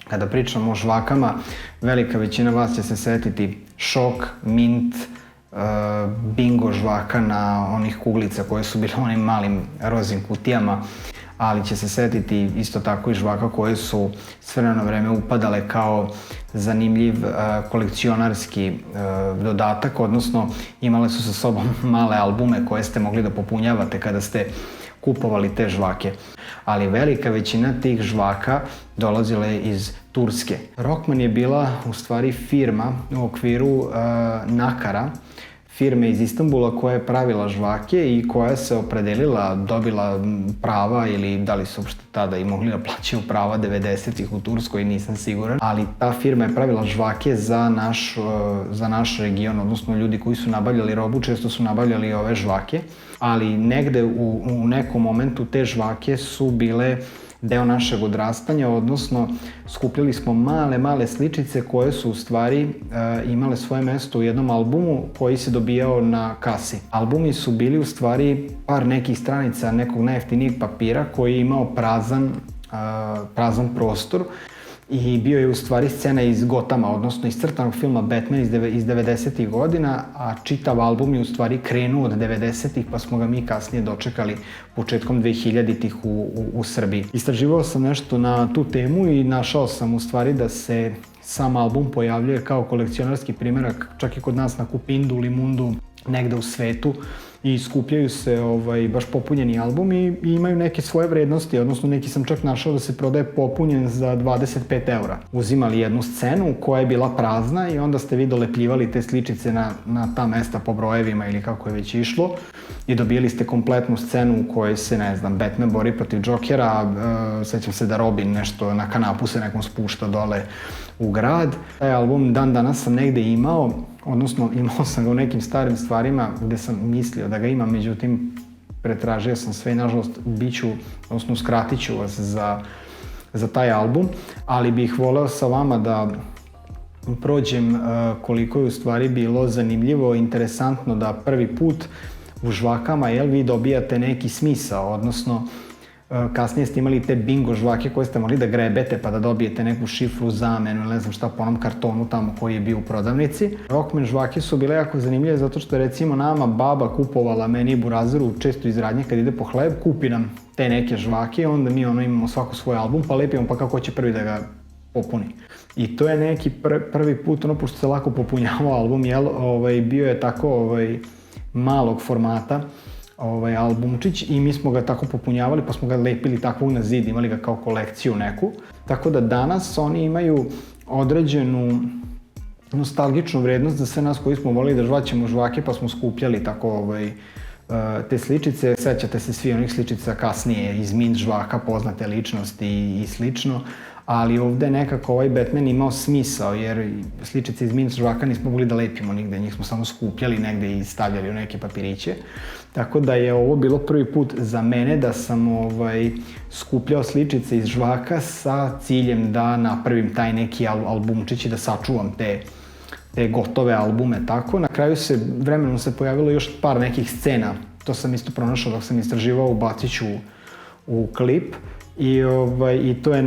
Kada pričamo o žvakama, velika većina vas će se setiti šok, mint, bingo žvaka na onih kuglica koje su bile onim malim rozim kutijama, ali će se setiti isto tako i žvaka koje su s vremena na vreme upadale kao zanimljiv kolekcionarski dodatak, odnosno imale su sa sobom male albume koje ste mogli da popunjavate kada ste kupovali te žvake. Ali velika većina tih žvaka dolazila je iz Turske. Rockman je bila u stvari firma u okviru Nakara, firme iz Istanbula koja je pravila žvake i koja se opredelila, dobila prava ili da li su uopšte tada i mogli da plaćaju prava 90-ih u Turskoj, nisam siguran, ali ta firma je pravila žvake za naš region, odnosno ljudi koji su nabavljali robu često su nabavljali ove žvake, ali negde u nekom momentu te žvake su bile deo našeg odrastanja, odnosno skupljali smo male sličice koje su u stvari imale svoje mesto u jednom albumu koji se dobijao na kasi. Albumi su bili u stvari par nekih stranica nekog najjeftinijeg papira koji je imao prazan prostor i bio je u stvari scena iz Gotama, odnosno iz crtanog filma Batman iz 90-ih godina, a čitav album je u stvari krenuo od 90-ih, pa smo ga mi kasnije dočekali početkom 2000-ih u Srbiji. Istraživao sam nešto na tu temu i našao sam u stvari da se sam album pojavljuje kao kolekcionarski primerak čak i kod nas na Kupindu, Limundu, negde u svetu i skupljaju se baš popunjeni albumi i imaju neke svoje vrednosti, odnosno neki sam čak našao da se prodaje popunjen za 25 €. Uzimali jednu scenu koja je bila prazna i onda ste vi dolepljivali te sličice na ta mesta po brojevima ili kako je već išlo i dobijali ste kompletnu scenu u kojoj se, ne znam, Batman bori protiv Jokera, sećam se da Robin nešto na kanapu se nekom spušta dole u grad. Taj album dan danas sam negde imao, odnosno imao sam ga u nekim stvarima gde sam mislio da ga imam, međutim pretražio sam sve i nažalost uskratit ću vas za taj album, ali bih voleo sa vama da prođem koliko je u stvari bilo zanimljivo, interesantno da prvi put u žvakama vi dobijate neki smisao, odnosno kasnije ste imali te bingo žvake koje ste mogli da grebete pa da dobijete neku šifru, zamenu ili ne znam šta po onom kartonu tamo koji je bio u prodavnici. Rockman žvake su bile jako zanimljive zato što recimo nama baba kupovala meni i Burazeru često iz radnje kad ide po hleb, kupi nam te neke žvake, onda mi imamo svako svoj album pa lepimo pa kako će prvi da ga popuni. I to je neki prvi put, pošto se lako popunjavao album, bio je tako malog formata, albumčić i mi smo ga tako popunjavali pa smo ga lepili tako na zid, imali ga kao kolekciju neku. Tako da danas oni imaju određenu nostalgičnu vrednost za sve nas koji smo volili da žvaćemo žvake pa smo skupljali tako te sličice. Sećate se svi onih sličica kasnije iz mint žvaka, poznate ličnosti i slično, ali ovde nekako ovaj Batman imao smisao jer sličice iz mint žvaka nismo mogli da lepimo nigde, njih smo samo skupljali negde i stavljali u neke papiriće. Tako da je ovo bilo prvi put za mene da sam skupljao sličice iz žvaka sa ciljem da napravim taj neki albumčić i da sačuvam te gotove albume tako. Na kraju vremenom se pojavilo još par nekih scena, to sam isto pronašao dok sam istraživao, ubacit ću u klip. I to je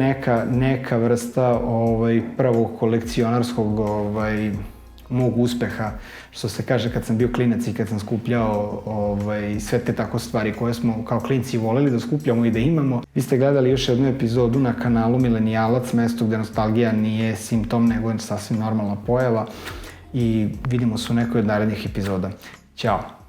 neka vrsta prvog kolekcionarskog mog uspeha, što se kaže kad sam bio klinac i kad sam skupljao sve te tako stvari koje smo kao klinci voleli da skupljamo i da imamo. Vi ste gledali još jednu epizodu na kanalu Milenijalac, mesto gde nostalgija nije simptom nego je sasvim normalna pojava i vidimo se u nekoj od narednih epizoda. Ćao!